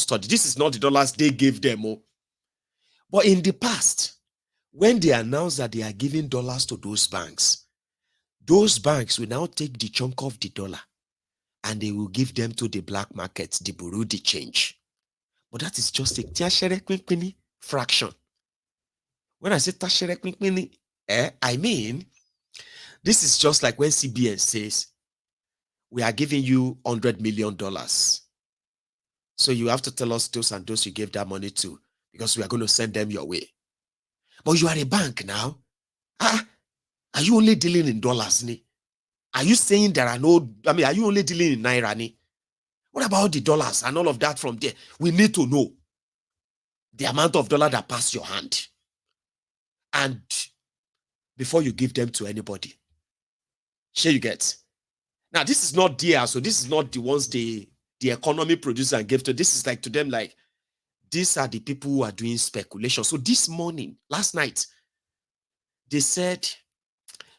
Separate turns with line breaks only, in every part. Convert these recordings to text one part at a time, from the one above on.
study. This is not the dollars they gave them. Oh. But in the past, when they announced that they are giving dollars to those banks will now take the chunk of the dollar and they will give them to the black market, the bureau de change. But that is just a fraction. When I say I mean, this is just like when CBN says, we are giving you $100 million. So you have to tell us those and those you gave that money to, because we are going to send them your way. But you are a bank now. Are you only dealing in dollars? Are you saying are you only dealing in Naira? What about the dollars and all of that from there? We need to know the amount of dollar that passed your hand. And before you give them to anybody. Sure you get. Now, this is not there. So this is not the ones the economy producer and gave to. This is like to them, like, these are the people who are doing speculation. So this morning, last night, they said,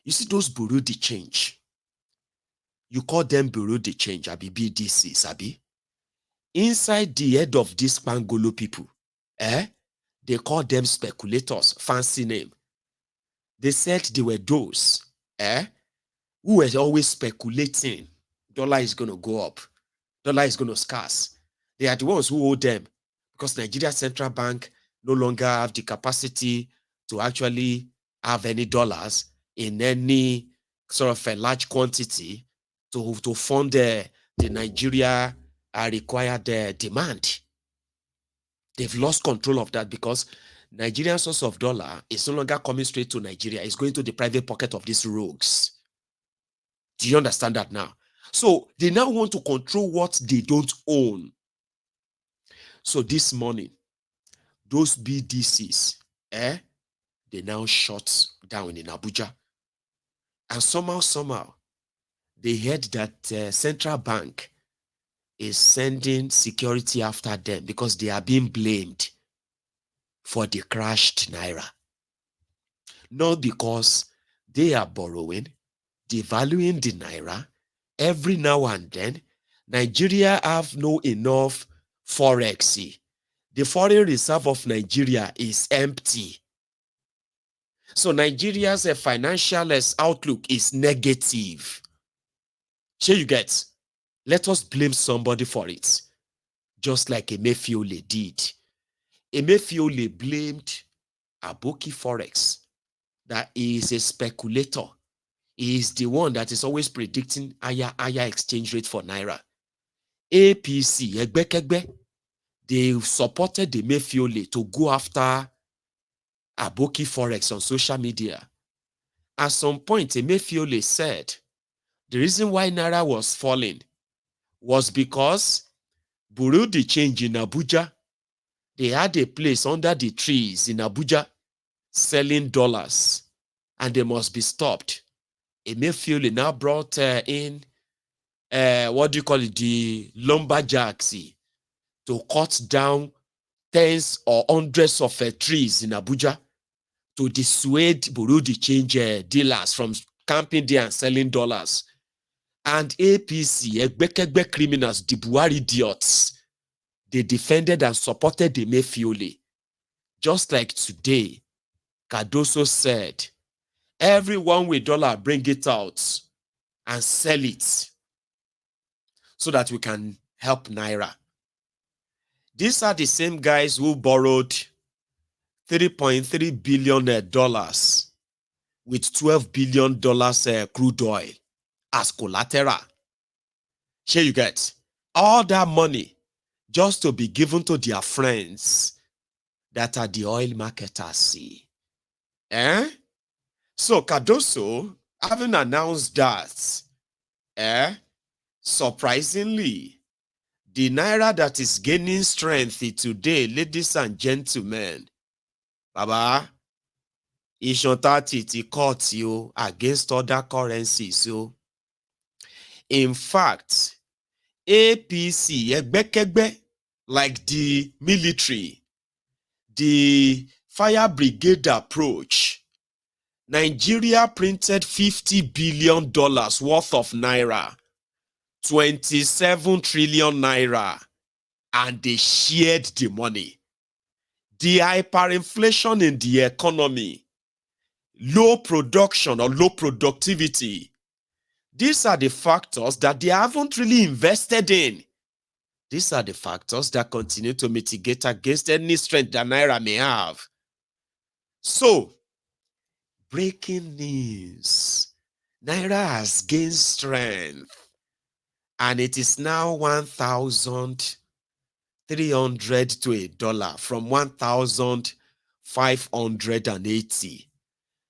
you see those bureau de change. You call them bureau de change, Abi BDC, Sabi. Inside the head of these Pangolo people, they call them speculators, fancy name. They said they were those, who were always speculating. Dollar is going to go up. Dollar is going to scarce. They are the ones who owe them, because Nigeria Central Bank no longer have the capacity to actually have any dollars in any sort of a large quantity to fund the Nigeria required demand. They've lost control of that because Nigerian source of dollar is no longer coming straight to Nigeria. It's going to the private pocket of these rogues. Do you understand that now? So they now want to control what they don't own. So this morning, those BDCs, they now shut down in Abuja. And somehow, they heard that central bank is sending security after them because they are being blamed for the crashed Naira. Not because they are borrowing, devaluing the Naira. Every now and then, Nigeria have no enough forex. The foreign reserve of Nigeria is empty. So Nigeria's financial outlook is negative. Sure you get? Let us blame somebody for it. Just like Emefiole did. Emefiole blamed Aboki Forex that he is a speculator. He is the one that is always predicting higher exchange rate for Naira. APC, Egbekegbe, they supported Emefiole to go after Aboki Forex on social media. At some point, Emefiole said the reason why Naira was falling was because Bureau de Change in Abuja, they had a place under the trees in Abuja selling dollars, and they must be stopped. Emefiole now brought in, the lumberjacks to cut down tens or hundreds of trees in Abuja to dissuade Bureau de Change dealers from camping there and selling dollars. And APC, Egbekegbe criminals, the Buhari idiots, they defended and supported the Emefiole. Just like today, Cardoso said, everyone with dollar, bring it out and sell it so that we can help Naira. These are the same guys who borrowed $3.3 billion with $12 billion crude oil as collateral. Here you get all that money just to be given to their friends that are the oil marketers. So Cardoso, having announced that, surprisingly, the Naira that is gaining strength today, ladies and gentlemen, Baba, Ishantati caught you against other currencies. In fact, APC, Egbekegbe, like the military, the fire brigade approach, Nigeria printed $50 billion worth of Naira, 27 trillion Naira. and they shared the money. The hyperinflation in the economy, low production or low productivity, these are the factors that they haven't really invested in. These are the factors that continue to mitigate against any strength that Naira may have. So, breaking news. Naira has gained strength and it is now 1,300 to a dollar from 1,580.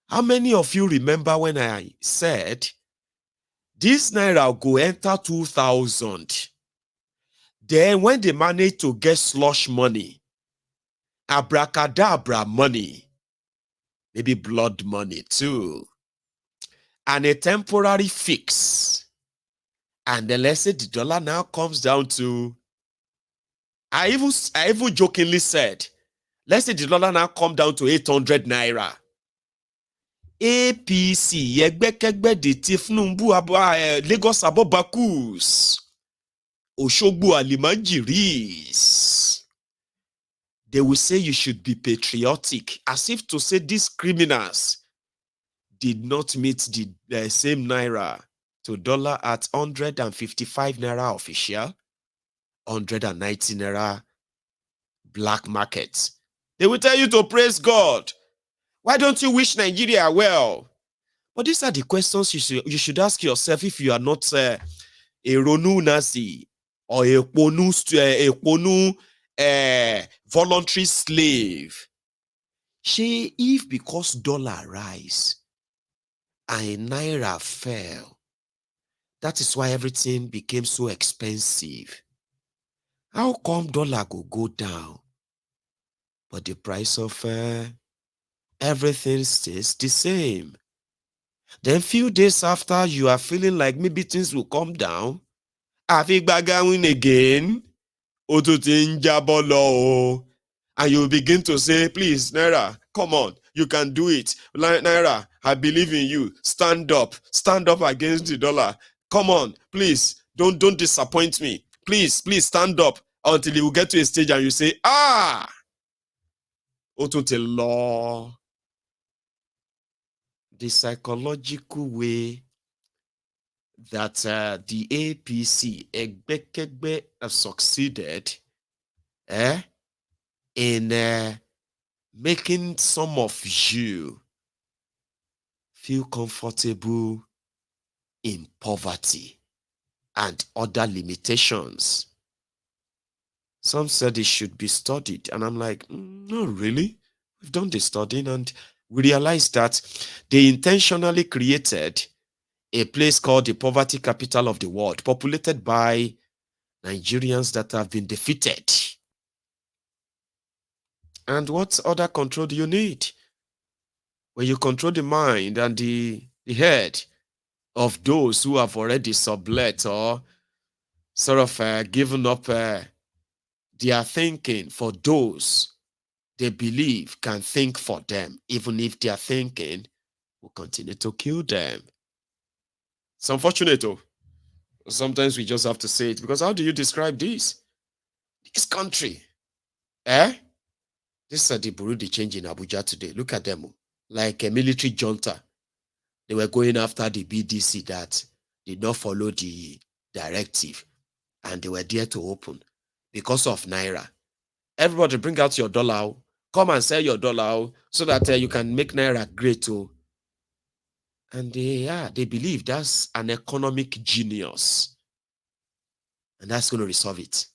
How many of you remember when I said this Naira go enter 2,000? Then when they manage to get slush money, abracadabra money, maybe blood money too, and a temporary fix, and then let's say the dollar now comes down to, I even jokingly said, let's say the dollar now come down to 800 Naira. APC, Yegbekegbe de Tifnumbu Lagos Abobakus, Oshogbu Alimanjiris. They will say you should be patriotic, as if to say these criminals did not meet the same Naira to dollar at 155 Naira official, 190 Naira black market. They will tell you to praise God. Why don't you wish Nigeria well? But these are the questions you should ask yourself if you are not a Ronu Nazi or a Ponu voluntary slave. If because dollar rise and Naira fell, that is why everything became so expensive. How come dollar go down, but the price of everything stays the same? Then few days after, you are feeling like maybe things will come down. Afigbagawin again. And you begin to say, please, Naira, come on, you can do it. Naira, I believe in you. Stand up against the dollar. Come on, please, don't disappoint me. Please stand up until you get to a stage and you say, law. The psychological way that the APC Egbekegbe have succeeded in making some of you feel comfortable in poverty and other limitations. Some said it should be studied, and I'm like, no, really? We've done the studying, and we realized that they intentionally created a place called the poverty capital of the world, populated by Nigerians that have been defeated. And what other control do you need? When you control the mind and the head of those who have already sublet or sort of given up their thinking for those they believe can think for them, even if their thinking will continue to kill them. It's unfortunate, though. Sometimes we just have to say it, because how do you describe this? This country, This is the Burundi change in Abuja today. Look at them, like a military junta. They were going after the BDC that did not follow the directive, and they were there to open because of Naira. Everybody bring out your dollar. Come and sell your dollar so that you can make Naira great too. And they believe that's an economic genius. And that's going to resolve it.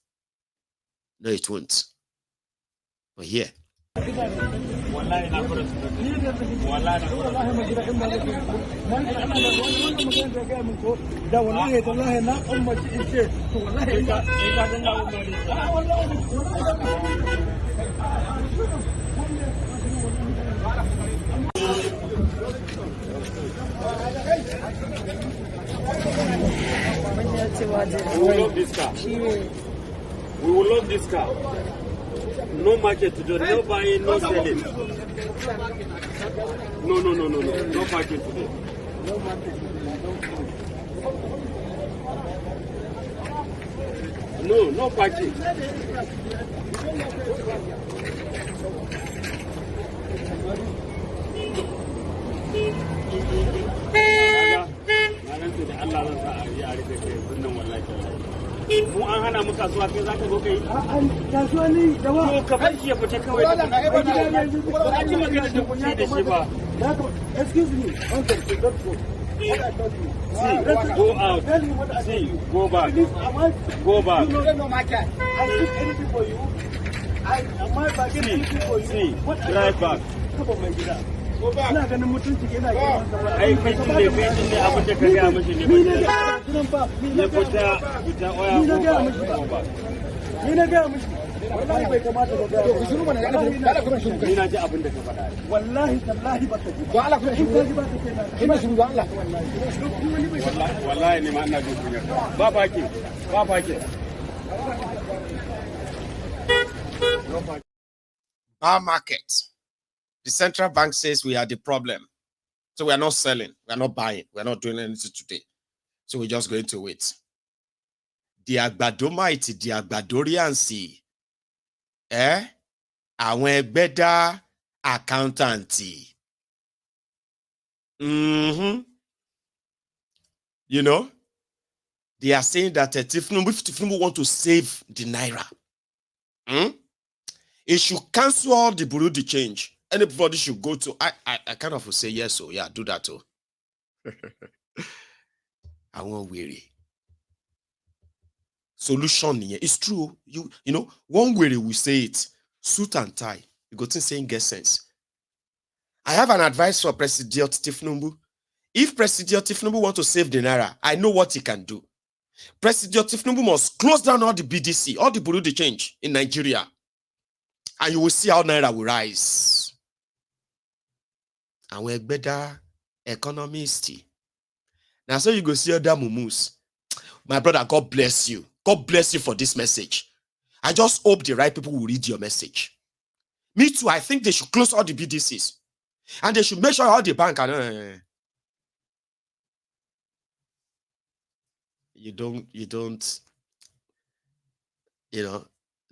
No, it won't. But here.
We will love this car. We will love this car. No market today, no buying, no selling. No market today. No market today. No, no parking. Mu an hana mu kasuwa kai zaka zo kai
kasuwa ne da wa
ko ka bar shi ya fita kawai da ba ji magana da kuke da shi ba.
Excuse me, uncle, don't go.
See, go out. See, go back. Go back.
You don't know my cat. I did anything for you. I did anything for you.
See, drive back.
Come on, my dear. Ina ganin mutunci yana
ai kai ne abin da ka gaya mashi ne
ni ne ga gidan fa
ne fita oya
ni na ga mishi ni na ga mishi wallahi bai kamata ka ga to shiru mana Allah kuma shiru
ni na ji abin da ka faɗa
wallahi tallahi baka ji
to Allah kuma shiru
ba ka kenan
kai ma shiru Allah wallahi ne ma ina jin kunya ba baki
Our market. The central bank says we are the problem. So we are not selling, we are not buying, we are not doing anything today. So we're just going to wait. The àgbàdo mighty, the àgbàdoriansi. Àwọn ẹgbẹ́dá accountanti. You know, they are saying that if Tifnubu want to save the Naira, it should cancel all the Bureau de change. Anybody should go to. I kind of will say yes, so yeah, do that too. I won't weary. Solution here. It's true. You know, one weary will say it. Suit and tie. You go to saying get sense. I have an advice for President Tifnubu. If President Tifnubu want to save the Naira, I know what he can do. President Tifnubu must close down all the BDC, all the Bureau de change in Nigeria. And you will see how Naira will rise. And we're better economists. Now, so you go see other mumus. My brother, God bless you. God bless you for this message. I just hope the right people will read your message. Me too, I think they should close all the BDCs. And they should make sure all the bank are... You know,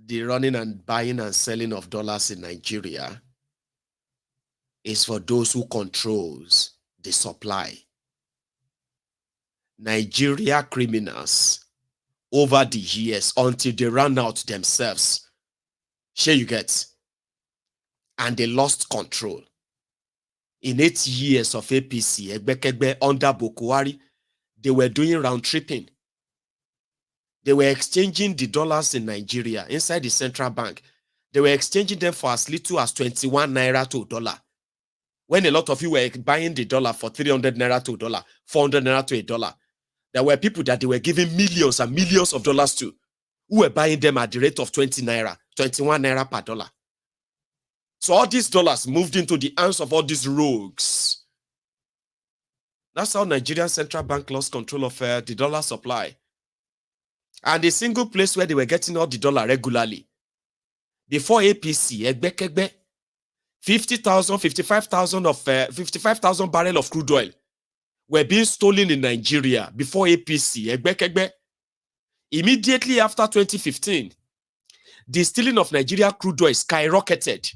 the running and buying and selling of dollars in Nigeria is for those who controls the supply. Nigeria criminals over the years until they run out themselves. Sure you get. And they lost control. In 8 years of APC, Egbekegbe under Bokuwari, they were doing round tripping. They were exchanging the dollars in Nigeria inside the central bank. They were exchanging them for as little as 21 Naira to a dollar. When a lot of you were buying the dollar for 300 Naira to a dollar, 400 Naira to a dollar, there were people that they were giving millions and millions of dollars to, who were buying them at the rate of 20 Naira, 21 Naira per dollar. So all these dollars moved into the hands of all these rogues. That's how Nigerian Central Bank lost control of the dollar supply. And the single place where they were getting all the dollar regularly, before APC, Egbekegbe, 50,000, 55,000 of 55,000 barrels of crude oil were being stolen in Nigeria before APC, Egbekegbe. Immediately after 2015, the stealing of Nigeria crude oil skyrocketed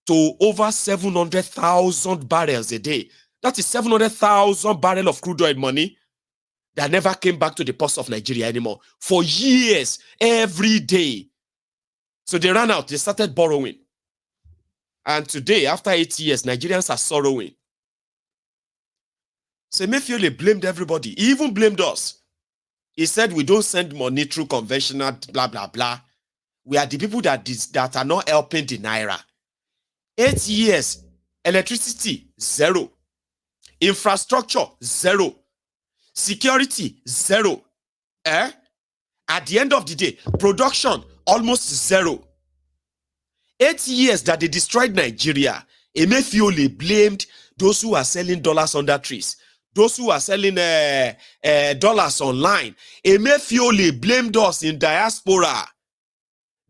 to over 700,000 barrels a day. That is 700,000 barrels of crude oil money that never came back to the ports of Nigeria anymore. For years, every day. So they ran out, they started borrowing. And today, after 8 years, Nigerians are sorrowing. So Emefiele blamed everybody. He even blamed us. He said we don't send money through conventional blah, blah, blah. We are the people that are not helping the Naira. 8 years, electricity, zero. Infrastructure, zero. Security, zero. At the end of the day, production, almost zero. 8 years that they destroyed Nigeria, Emefiele blamed those who are selling dollars under trees, those who are selling dollars online. Emefiele blamed us in diaspora.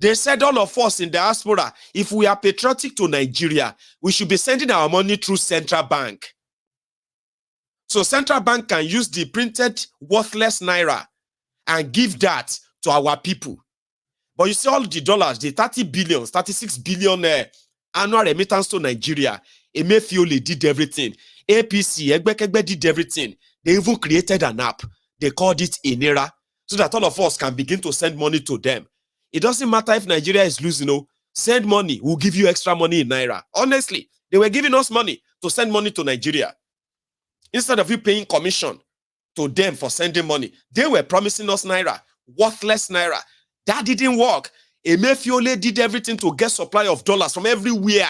They said all of us in diaspora, if we are patriotic to Nigeria, we should be sending our money through central bank. So central bank can use the printed worthless Naira and give that to our people. But you see all the dollars, the 30 billion, 36 billion annual remittance to Nigeria, Emefiole did everything. APC, Egbekegbe did everything. They even created an app. They called it Naira, so that all of us can begin to send money to them. It doesn't matter if Nigeria is losing, send money, we'll give you extra money in Naira. Honestly, they were giving us money to send money to Nigeria. Instead of you paying commission to them for sending money, they were promising us Naira, worthless Naira. That didn't work. Emefiole did everything to get supply of dollars from everywhere.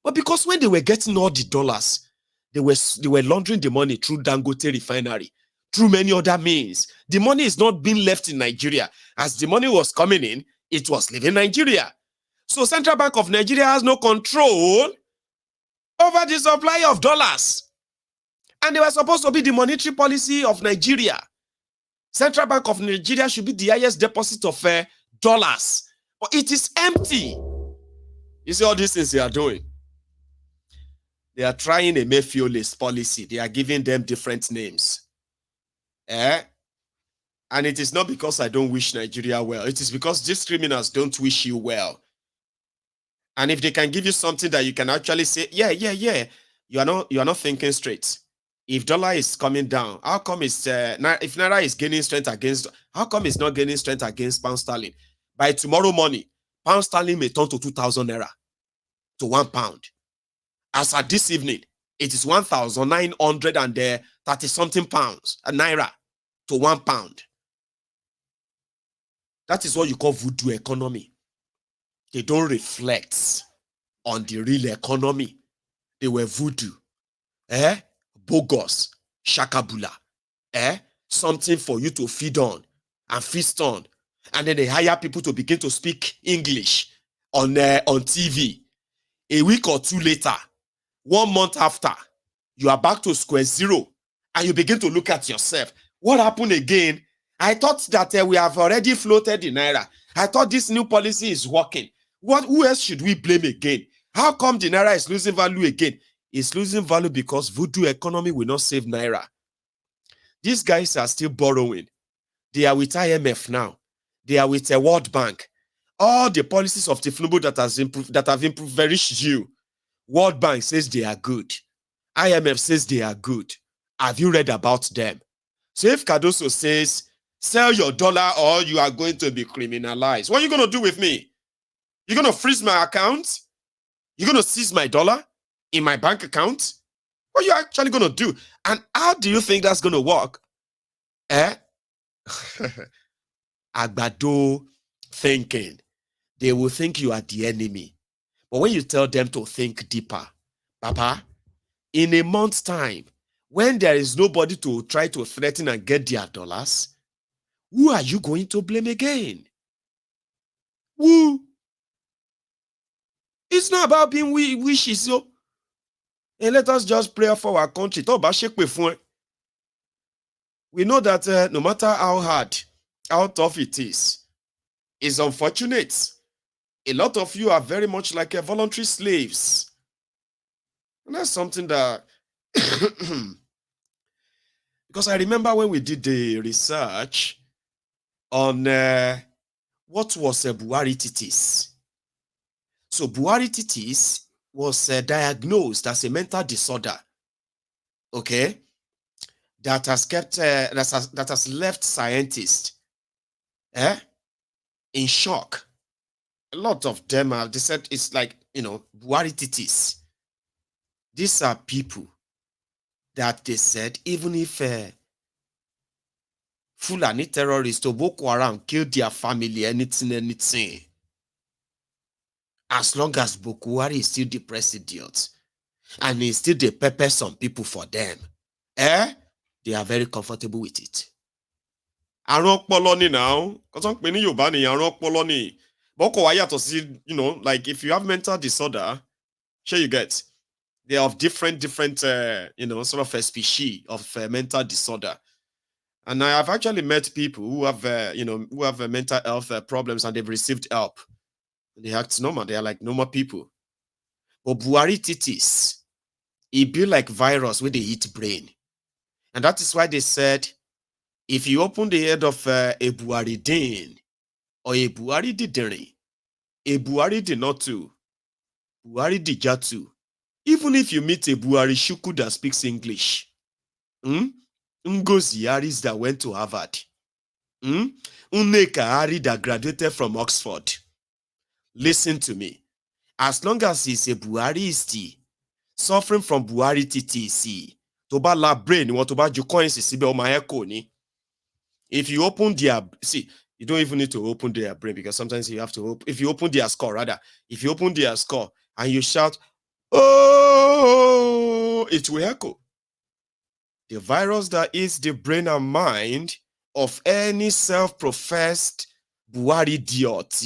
But because when they were getting all the dollars, they were laundering the money through Dangote refinery, through many other means. The money is not being left in Nigeria. As the money was coming in, it was leaving Nigeria. So Central Bank of Nigeria has no control over the supply of dollars. And they were supposed to be the monetary policy of Nigeria. Central Bank of Nigeria should be the highest deposit of dollars. But it is empty. You see all these things they are doing. They are trying a Emefiole's policy. They are giving them different names. And it is not because I don't wish Nigeria well. It is because these criminals don't wish you well. And if they can give you something that you can actually say, yeah, you are not thinking straight. If dollar is coming down, how come it's if Naira is gaining strength against, how come it's not gaining strength against pound sterling? By tomorrow morning, pound sterling may turn to 2,000 Naira to 1 pound. As at this evening, it is 1,930 something pounds, Naira to 1 pound. That is what you call voodoo economy. They don't reflect on the real economy. They were voodoo. Bogus, shakabula, something for you to feed on and feast on. And then they hire people to begin to speak English on TV. A week or two later, 1 month after, you are back to square zero and you begin to look at yourself. What happened again? I thought that we have already floated the Naira. I thought this new policy is working. Who else should we blame again? How come the Naira is losing value again? It's losing value because voodoo economy will not save Naira. These guys are still borrowing. They are with IMF now. They are with a World Bank. All the policies of Tifnubu that have improved very few. World Bank says they are good. IMF says they are good. Have you read about them? So if Cardoso says, sell your dollar or you are going to be criminalized, what are you going to do with me? You're going to freeze my account? You're going to seize my dollar in my bank account? What are you actually going to do? And how do you think that's going to work? Agbado thinking. They will think you are the enemy. But when you tell them to think deeper, Papa, in a month's time, when there is nobody to try to threaten and get their dollars, who are you going to blame again? Who? It's not about being wishy, so. And let us just pray for our country. We know that no matter how hard, how tough it is, it's unfortunate. A lot of you are very much like voluntary slaves. And that's something that... because I remember when we did the research on what was buarititis. So buarititis was diagnosed as a mental disorder, okay, that has kept that has left scientists in shock. A lot of them they said it's like, buarititis. These are people that they said even if Fulani terrorists or Boko Haram killed their family, anything, as long as Boko Haram is still the president and he still the pepper some people for them, they are very comfortable with it. Àrùn ọpọlọ ni now, because I'm pè ní Yorùbá ni àrùn ọpọlọ ni. Boko wa yàtọ̀ sí, like if you have mental disorder, sure you get, they are of different sort of a species of mental disorder. And I have actually met people who have mental health problems and they've received help. They act normal. They are like normal people. But buarititis, it be like virus where they eat brain. And that is why they said If you open the head of a Buaridin or a Buari Didiri, a Buari Dinotu, Buari Dijatu, even if you meet a Buari Shuku that speaks English, Ngozi Harris that went to Harvard, Nneka Hari that graduated from Oxford, listen to me. As long as he's a Buaristi, suffering from buarititis, to ba la brain, you want to ba ju coins sibe o ma echo ni. If you open their, see, you don't even need to open their brain because sometimes you have to open, if you open their score, rather, if you open their score and you shout, oh, it will echo. The virus that is the brain and mind of any self-professed Buhari idiot.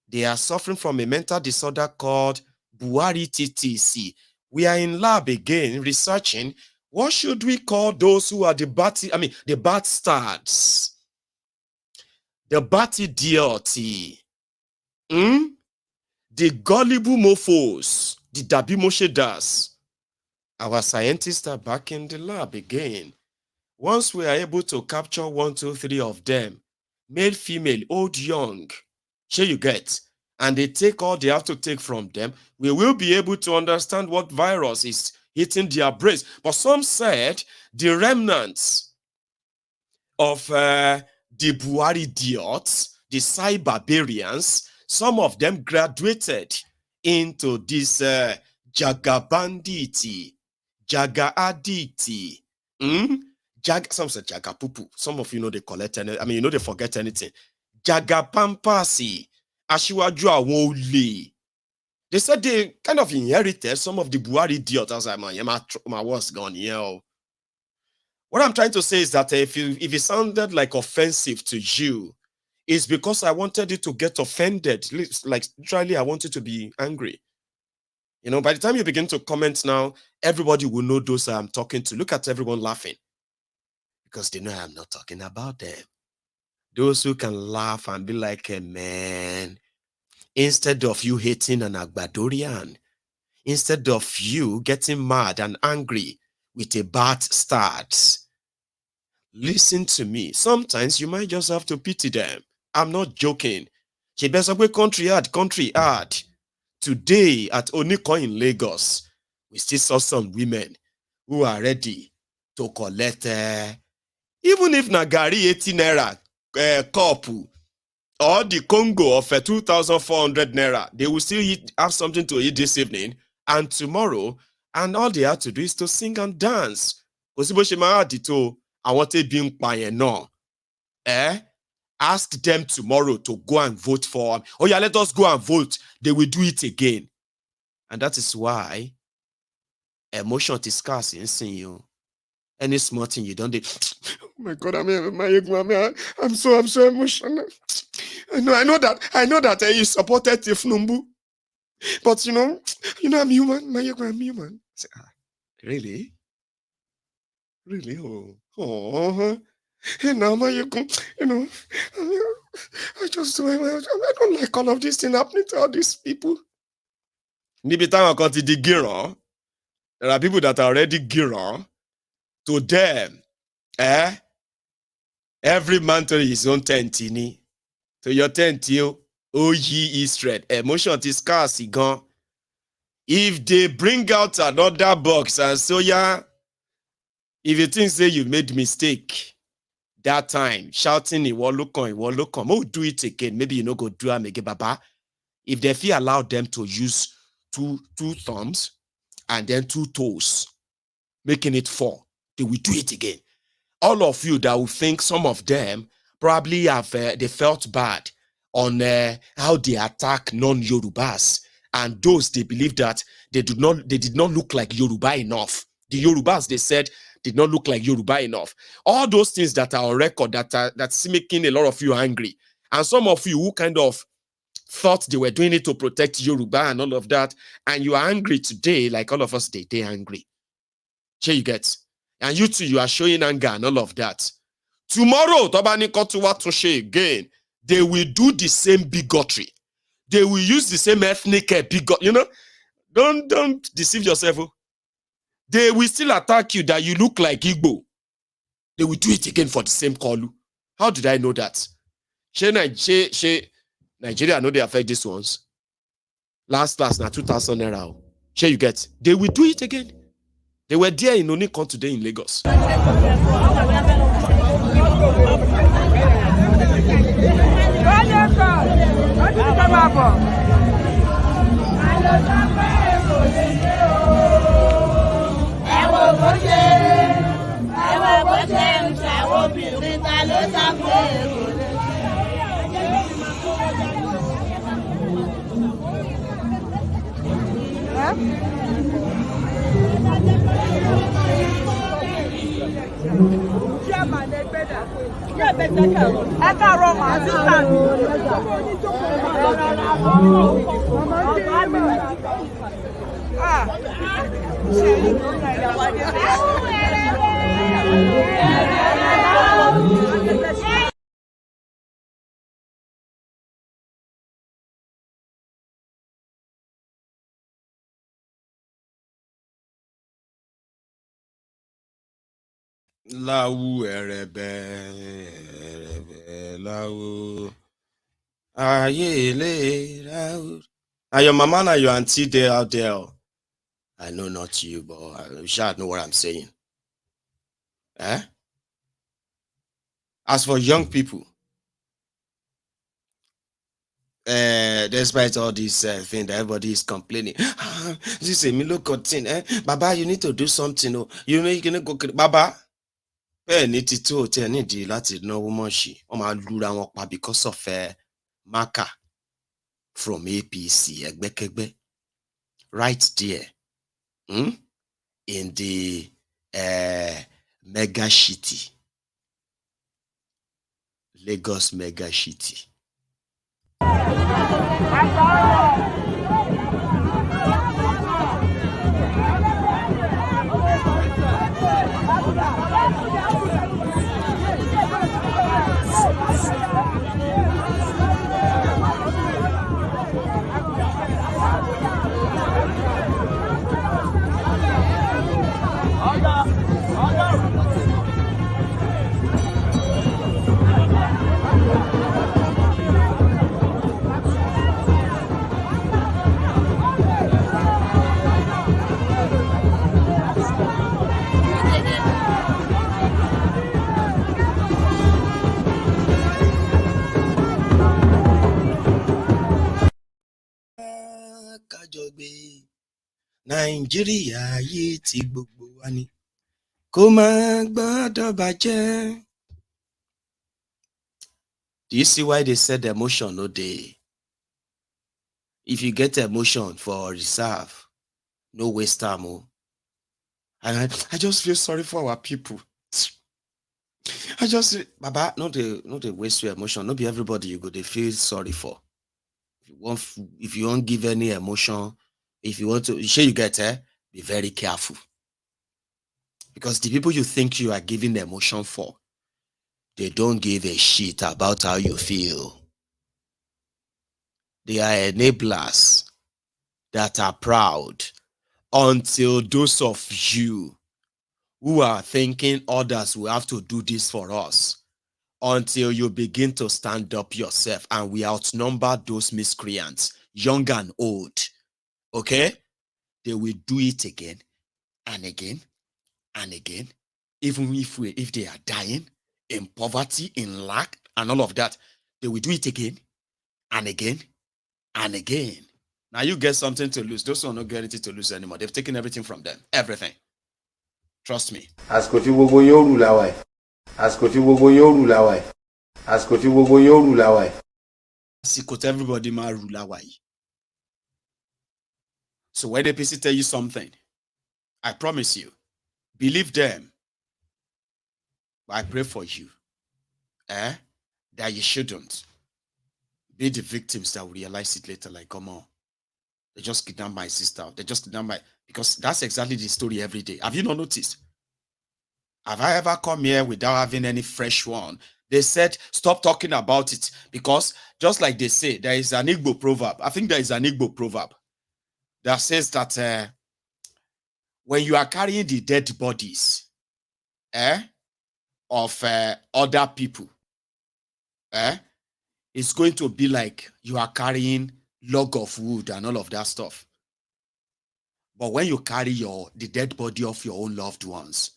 They are suffering from a mental disorder called buarititis. We are in lab again researching what should we call those who are the bad starts, the bad idiot, the gullible mofos, the dabimoshedas. Our scientists are back in the lab again. Once we are able to capture 1, 2, 3 of them, male, female, old, young, sure you get, and they take all they have to take from them, we will be able to understand what virus is hitting their brains. But some said the remnants of the Buhari idiots, the cyberbarians, some of them graduated into this jagabanditi, jagaaditi, some said jagapupu. Some of you know they collect any, they forget anything. Jagapampasi, Ashiwaju awon ole. They said they kind of inherited some of the Buhari idiots. I was like, man, my words gone here. What I'm trying to say is that if it sounded like offensive to you, it's because I wanted you to get offended. Like literally, I wanted to be angry. By the time you begin to comment now, everybody will know those I'm talking to. Look at everyone laughing. Because they know I'm not talking about them. Those who can laugh and be like, hey, man, instead of you hating an Agbadorian, instead of you getting mad and angry with a bad start, listen to me. Sometimes you might just have to pity them. I'm not joking. Country hard. Today at Oniko in Lagos, we still saw some women who are ready to collect even if Nagari 80 Naira cup or the Congo of 2,400 Naira, they will still have something to eat this evening and tomorrow, and all they have to do is to sing and dance. Ask them tomorrow to go and vote for them. Oh yeah, let us go and vote. They will do it again. And that is why emotion is scarce in seeing you. Any small thing you don't do. Oh my God, I'm so emotional. I know that you supported Tifnumbu. But I'm human. I'm human. Say, really? Really? Oh. And now I don't like all of this thing happening to all these people. There are people that are already giron. To them, every man to his own tent. To your tent, oh ye Israel. Emotion is scarce, gone. If they bring out another box and so if you think say you made mistake that time, shouting look on, oh do it again. Maybe you go do it again, Baba. If they feel allow them to use two thumbs and then 2 toes, making it 4. They will do it again. All of you that will think some of them probably have they felt bad on how they attack non-Yorubas, and those they believe that they did not look like Yoruba enough. The Yorubas, they said, did not look like Yoruba enough. All those things that are on record that's making a lot of you angry, and some of you who kind of thought they were doing it to protect Yoruba and all of that, and you are angry today, like all of us, they angry. Here you get. And you too, you are showing anger and all of that. Tomorrow, Tobani Kotuwa Toshe again, they will do the same bigotry. They will use the same ethnic bigotry. Don't deceive yourself. They will still attack you that you look like Igbo. They will do it again for the same call. How did I know that? Nigeria know they affect these ones. Last now 2,000 naira. Share you get. They will do it again. They were there in Onikon today in Lagos. Lawu erebe lawu ayele lawu. Now your mama and your auntie they out there. I know not you, but I shall know what I'm saying. As for young people, despite all this thing that everybody is complaining, this is a Milo thing, Baba, you need to do something. Oh, you know, you can go, Baba. Need to tell need láti náwó mọ̀ọ́ṣì wọ́n máa lura wọn pa because of marker from APC ẹgbẹ́kẹ́gbẹ́ right there in the mega city, Lagos mega city. Nigeria yìí ti gbogbo wa ni kò má gbọ́dọ̀ bàjẹ́. Do you see why they said emotion no dey? If you get emotion for reserve, no waste time. And I just feel sorry for our people. I just, Baba, not the waste your emotion. Not be everybody you go they feel sorry for. If you won't give any emotion, if you want to, sure you get be very careful. Because the people you think you are giving emotion for, they don't give a shit about how you feel. They are enablers that are proud until those of you who are thinking others will have to do this for us, until you begin to stand up yourself, and we outnumber those miscreants, young and old. Okay? They will do it again and again and again, even if they are dying in poverty, in lack, and all of that. They will do it again and again and again. Now you get something to lose. Those who don't get anything to lose anymore. They've taken everything from them. Everything. Trust me. Askoti wogo yoru lawai. Askoti wogo yoru lawai. Askoti wogo yoru lawai. Asikot everybody ma ru lawai. So when the PC tell you something, I promise you, believe them. But I pray for you. That you shouldn't be the victims that will realize it later. Like, come on. They just kidnapped my sister. They just kidnapped my... Because that's exactly the story every day. Have you not noticed? Have I ever come here without having any fresh one? They said, stop talking about it. Because just like they say, there is an Igbo proverb. I think there is an Igbo proverb that says that when you are carrying the dead bodies, of other people, it's going to be like you are carrying log of wood and all of that stuff. But when you carry the dead body of your own loved ones,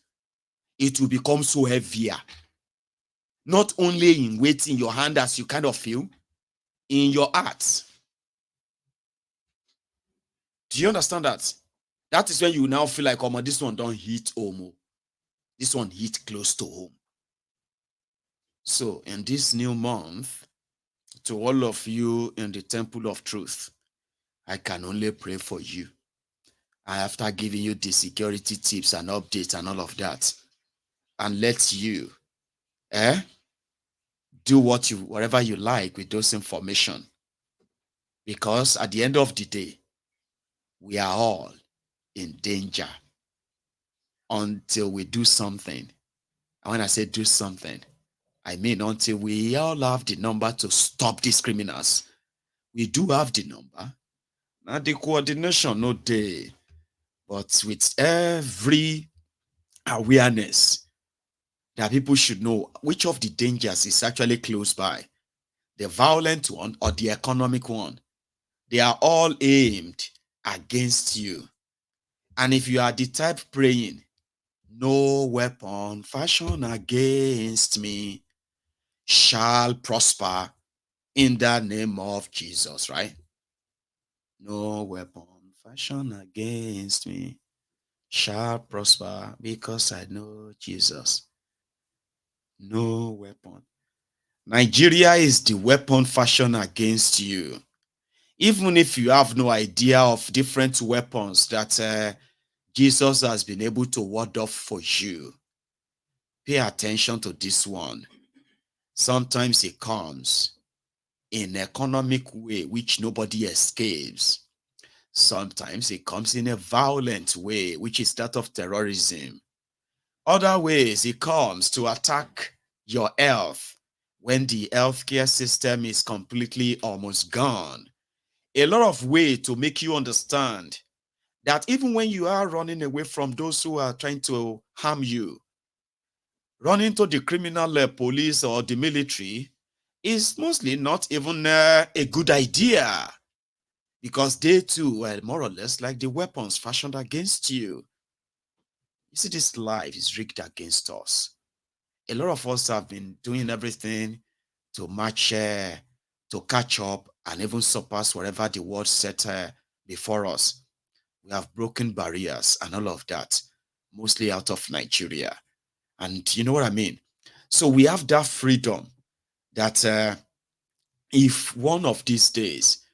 it will become so heavier. Not only in weight in your hand as you kind of feel, in your heart. Do you understand that? That is when you now feel like, oh, this one don't hit home. This one hit close to home. So in this new month, to all of you in the temple of truth, I can only pray for you. And after giving you the security tips and updates and all of that, and let you do whatever you like with those information. Because at the end of the day, we are all in danger until we do something. And when I say do something, I mean until we all have the number to stop these criminals. We do have the number. Now the coordination, no day. But with every awareness that people should know which of the dangers is actually close by, the violent one or the economic one, they are all aimed against you. And if you are the type praying, no weapon fashioned against me shall prosper in the name of Jesus, right? No weapon fashioned against me shall prosper because I know Jesus. No weapon. Nigeria is the weapon fashioned against you. Even if you have no idea of different weapons that Jesus has been able to ward off for you, pay attention to this one. Sometimes it comes in an economic way which nobody escapes. Sometimes it comes in a violent way, which is that of terrorism. Other ways it comes to attack your health when the healthcare system is completely almost gone. A lot of ways to make you understand that even when you are running away from those who are trying to harm you, running to the criminal police or the military is mostly not even a good idea, because they too are more or less like the weapons fashioned against you. You see, this life is rigged against us. A lot of us have been doing everything to match, to catch up, and even surpass whatever the world set before us. We have broken barriers and all of that, mostly out of Nigeria. And you know what I mean? So we have that freedom that if one of these days,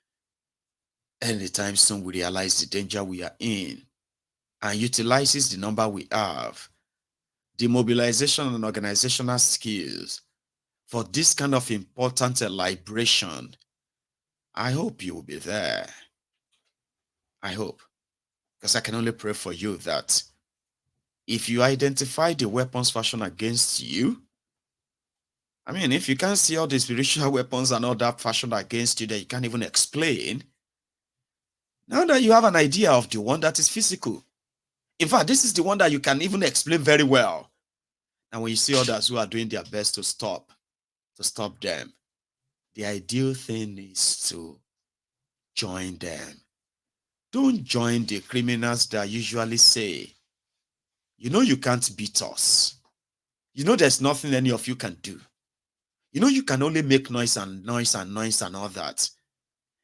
anytime soon, we realize the danger we are in and utilizes the number we have, the mobilization and organizational skills for this kind of important liberation, I hope you will be there. I hope. Because I can only pray for you that if you identify the weapons fashioned against you, I mean, if you can't see all the spiritual weapons and all that fashioned against you that you can't even explain, now that you have an idea of the one that is physical. In fact, this is the one that you can even explain very well. And when you see others who are doing their best to stop them, the ideal thing is to join them. Don't join the criminals that usually say, you know, you can't beat us. You know, there's nothing any of you can do. You know, you can only make noise and noise and noise and all that.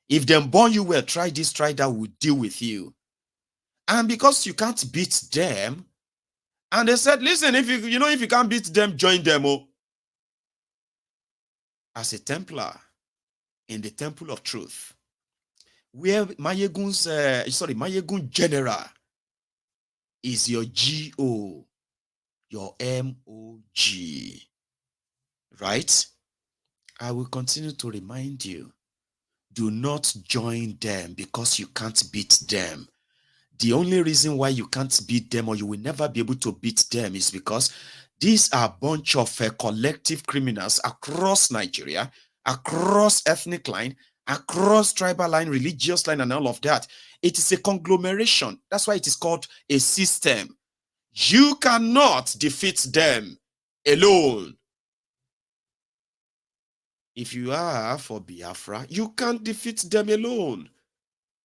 If them born you well, try this, try that, we'll deal with you. And because you can't beat them, and they said, listen, if you can't beat them, join them. Oh. As a Templar in the temple of truth, where Mayegun General is your GO, your MOG, right? I will continue to remind you, do not join them because you can't beat them. The only reason why you can't beat them or you will never be able to beat them is because these are a bunch of collective criminals across Nigeria, across ethnic line, across tribal line, religious line, and all of that. It is a conglomeration. That's why it is called a system. You cannot defeat them. alone. If you are for Biafra, you can't defeat them alone.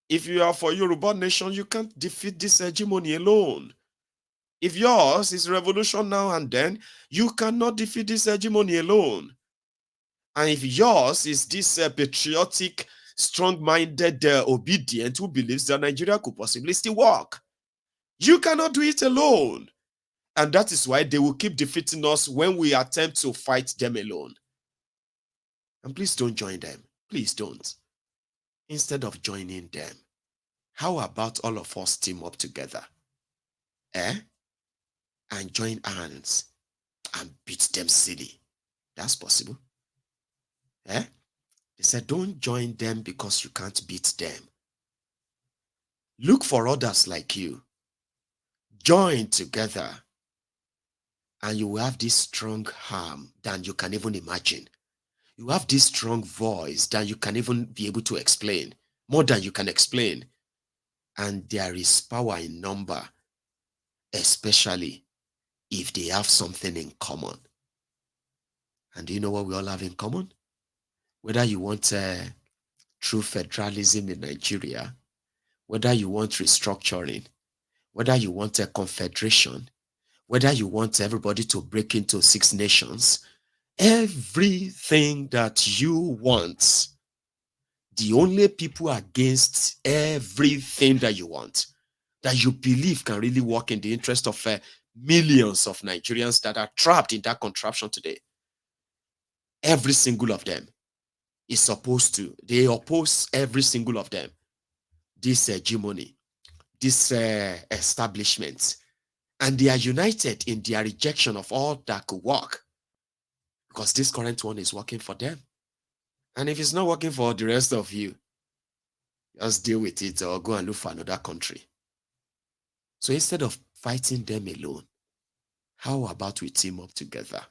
If you are for Yoruba nation, you can't defeat this hegemony alone. If yours is revolution now and then, you cannot defeat this hegemony alone. And if yours is this patriotic, strong-minded, obedient who believes that Nigeria could possibly still work, you cannot do it alone. And that is why they will keep defeating us when we attempt to fight them alone. And please don't join them. Please don't. Instead of joining them, how about all of us team up together? And join hands and beat them silly. That's possible. They said, don't join them because you can't beat them. Look for others like you. Join together. And you will have this strong arm than you can even imagine. You have this strong voice than you can even be able to explain. More than you can explain. And there is power in number, especially if they have something in common. And do you know what we all have in common? Whether you want true federalism in Nigeria, whether you want restructuring, whether you want a confederation, whether you want everybody to break into 6 nations, everything that you want, the only people against everything that you want, that you believe can really work in the interest of millions of Nigerians that are trapped in that contraption today, every single of them is supposed to, they oppose every single of them, this hegemony, this establishment, and they are united in their rejection of all that could work, because this current one is working for them. And if it's not working for the rest of you, just deal with it or go and look for another country. So instead of fighting them alone, how about we team up together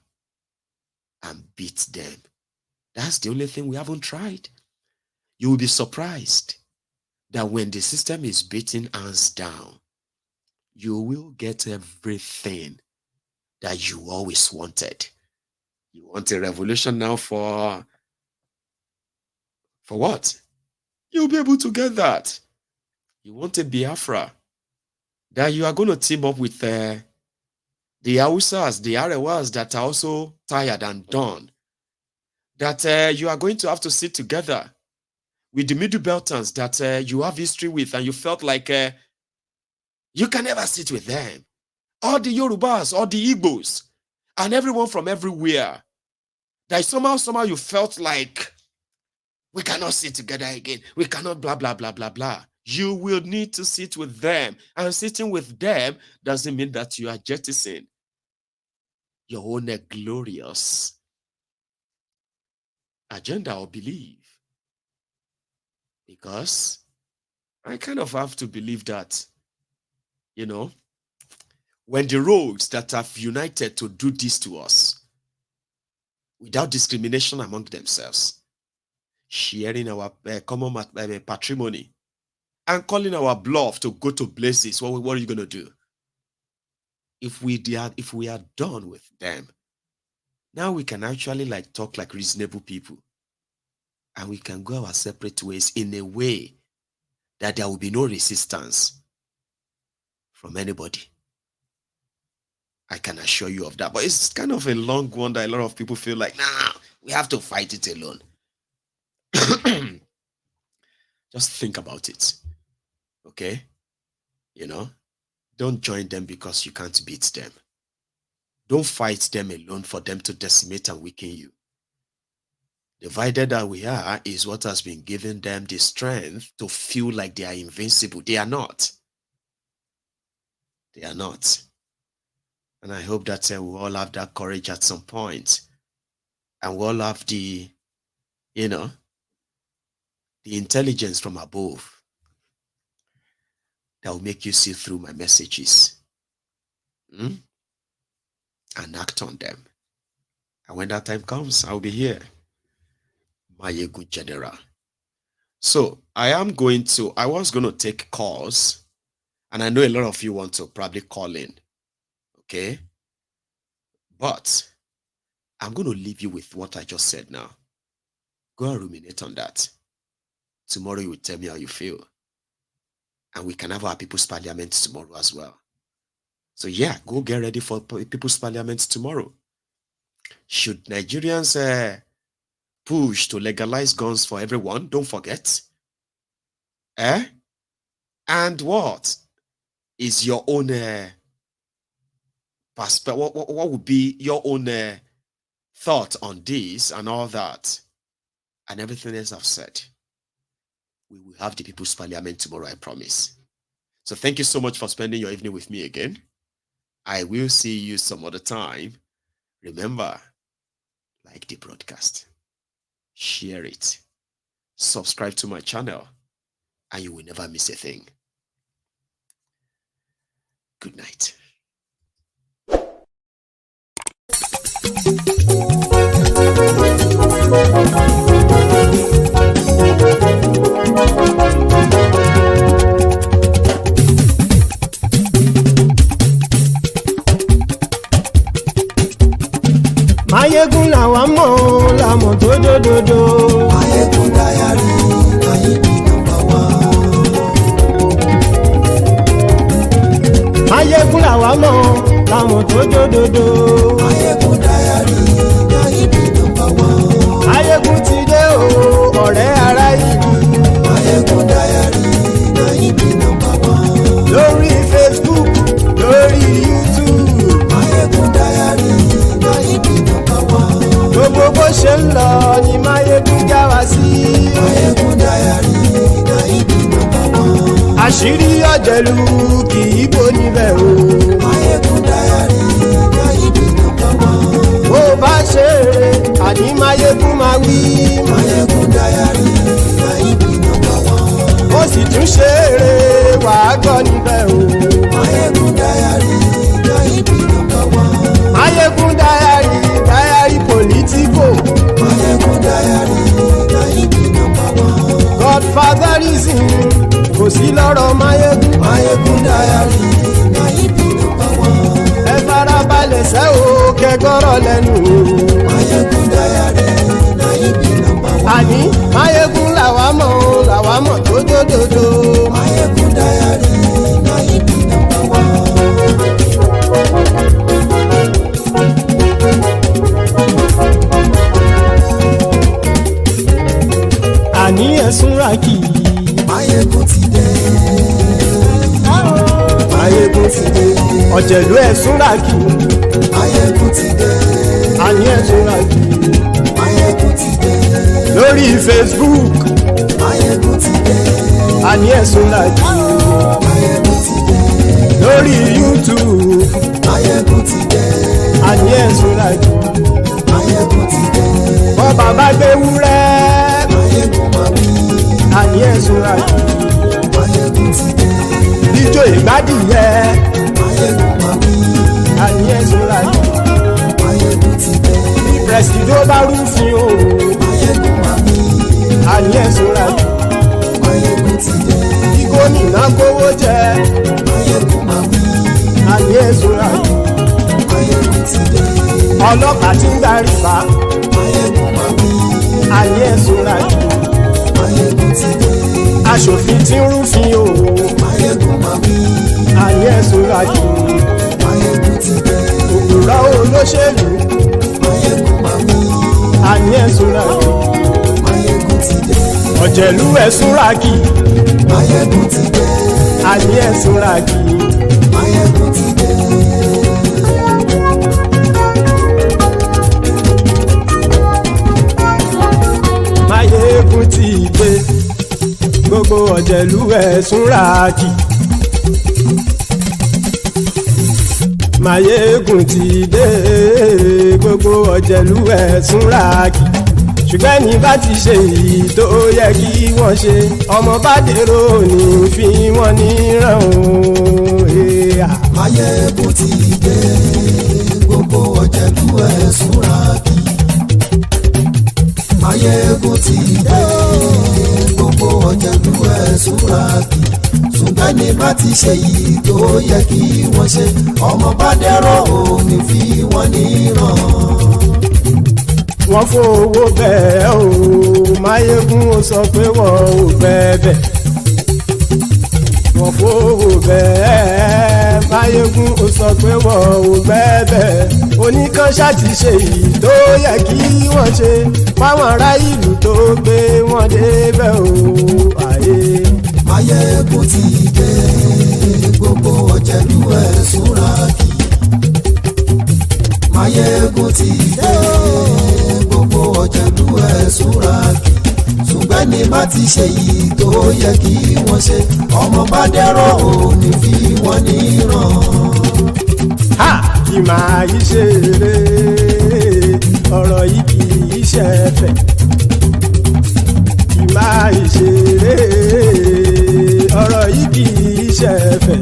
and beat them? That's the only thing we haven't tried. You will be surprised that when the system is beaten hands down, you will get everything that you always wanted. You want a revolution now for what? You'll be able to get that. You want a Biafra, that you are going to team up with the Hausas, the Arewas that are also tired and done, that you are going to have to sit together with the Middle Beltons that you have history with and you felt like you can never sit with them. All the Yorubas, all the Igbos, and everyone from everywhere, that somehow you felt like we cannot sit together again. We cannot blah, blah, blah, blah, blah. You will need to sit with them. And sitting with them doesn't mean that you are jettisoning your own glorious agenda or belief. Because I kind of have to believe that, when the rogues that have united to do this to us, without discrimination among themselves, sharing our common patrimony, and calling our bluff to go to places, what are you going to do? If we are done with them, now we can actually talk like reasonable people, and we can go our separate ways in a way that there will be no resistance from anybody. I can assure you of that. But it's kind of a long one that a lot of people feel like, nah, we have to fight it alone. Just think about it. Okay? Don't join them because you can't beat them. Don't fight them alone for them to decimate and weaken you. Divided that we are is what has been giving them the strength to feel like they are invincible. They are not. They are not. And I hope that we all have that courage at some point. And we all have the intelligence from above that will make you see through my messages and act on them. And when that time comes, I'll be here, my good general. So I was going to take calls, and I know a lot of you want to probably call in. Okay? But I'm going to leave you with what I just said now. Go and ruminate on that. Tomorrow you will tell me how you feel. And we can have our People's Parliament tomorrow as well. So yeah, go get ready for People's Parliament tomorrow. Should Nigerians push to legalize guns for everyone? Don't forget. And what is your own perspective? What would be your own thought on this and all that? And everything else I've said. We will have the People's Parliament tomorrow, I promise. So thank you so much for spending your evening with me again. I will see you some other time. Remember, like the broadcast, share it, subscribe to my channel, and you will never miss a thing. Good night.
Mayegun làwa mọ̀ làmọ̀ tó dòdòdò.
Mayegun Diary, Naira number one.
Mayegun làwa mọ̀ làmọ̀ tó dòdòdò.
Mayegun Diary, Naira number one.
Mayegun ti dé o ọ̀rẹ́ ará ìlú.
Mayegun Diary, Naira number one.
Lórí Facebook, lórí YouTube.
Mayegun Diary, Naira number one.
Gbogbo bó ṣe ń lọ ni Mayegun já wa sí.
Mayegun Diary, Naira number one.
Àṣírí ọ̀jẹ̀lú kì í bò níbẹ̀ o.
Mayegun Diary, Naira number one.
Bó bá ṣe eré àní Mayegun máa wí.
Mayegun Diary, Naira number one.
Ó sì tún ṣe eré wàá gbọ́ níbẹ̀ o.
Mayegun Diary, Naira number one.
Mayegun Diary, Diary Politico.
Mayegun Diary, Naira number one.
Godfatherism kò sí lọ́rọ̀ Mayegun.
Mayegun Diary, Naira number one.
Ẹ farabalẹ̀ sẹ́ o kẹgọ́rọ̀ lẹ́nu o.
Mayegun Diary, Naira number one.
Àní Mayegun làwa mọ̀ tó dòdòdò.
Mayegun Diary, Naira number one.
Àní ẹ̀sùn ràkì.
Mayegun ti dé. Mayegun ti dé.
Ọ̀jẹ̀lú ẹ̀sùn ràkì.
Mayegun ti dé.
Àní ẹ̀sùn ràkì.
Mayegun ti dé.
Lórí Facebook.
Mayegun ti dé.
Àní ẹ̀sùn ràkì.
Mayegun ti dé.
Lórí YouTube.
Mayegun ti dé.
Àní ẹ̀sùn ràkì.
Mayegun ti dé.
Bọ́ bàbá gbé wúrẹ́.
Mayegun máa wí.
Àní ẹ̀sùn ràkì.
Mayegun ti dé.
Ijó ìgbádìyẹ.
Mayegun máa wí.
Àní ẹ̀sùn ràkì.
Mayegun ti dé.
Presido bá rúfin o.
Mayegun máa wí.
Àní ẹ̀sùn ràkì.
Mayegun ti dé.
Kí gómìnà kówó jẹ.
Mayegun máa wí.
Àní ẹ̀sùn ràkì.
Mayegun ti dé.
Ọlọ́pàá tí ń darí bá.
Mayegun máa wí.
Àní ẹ̀sùn ràkì.
Mayegun ti dé.
Aṣòfin tí ń rúfin o.
Mayegun máa wí.
Àní ẹ̀sùn ràkì.
Mayegun ti dé.
Òpùrọ́ olóṣèlú.
Mayegun máa wí.
Àní ẹ̀sùn ràkì.
Mayegun ti dé.
Ọ̀jẹ̀lú ẹ̀sùn ràkì.
Mayegun ti dé.
Àní ẹ̀sùn ràkì.
Mayegun ti dé.
Mayegun ti dé. Gbogbo ọ̀jẹ̀lú ẹ̀sùn ràkì. Mayegun ti dé. Gbogbo ọ̀jẹ̀lú ẹ̀sùn ràkì. Ṣùgbọ́n ní bá ti ṣe èyí tó yẹ kí wọ́n ṣe, ọmọ bá dèrò ní fi wọ́n níran o.
Mayegun ti dé. Gbogbo ọ̀jẹ̀lú ẹ̀sùn ràkì. Mayegun ti dé. Gbogbo ọ̀jẹ̀lú ẹ̀sùn ràkì. Ṣùgbọ́n ní bá ti ṣe èyí tó yẹ kí wọ́n ṣe, ọmọ bá dèrò ní fi wọ́n níran.
wọ́n fowó bẹ́ẹ̀ o Máyégún ó sọ pé wọ́n ò bẹ́ẹ̀ wọ́n fowó bẹ́ẹ̀ Máyégún ó sọ pé wọ́n ò bẹ́ẹ̀ oníkan ṣáàtì ṣe èyí tó yẹ kí wọ́n ṣe fáwọn ará ìlú tó gbé wọn débẹ̀ o àyè.
Máyégún ti dé gbogbo ọ̀jẹ̀lú ẹ̀ súnra kì. Máyégún ti dé gbogbo ọ̀jẹ̀lú ẹ̀ súnra kì. ṣùgbọ́n ní bá ti ṣe yìí tó yẹ kí wọ́n ṣe ọmọ bá dẹ́rọ̀ ò ní fi wọ́n níran.
Kì máa yí ṣe eré ọ̀rọ̀ yìí kì í ṣe ẹ̀fẹ̀. Kì máa yí ṣe eré ọ̀rọ̀ yìí kì í ṣe ẹ̀fẹ̀.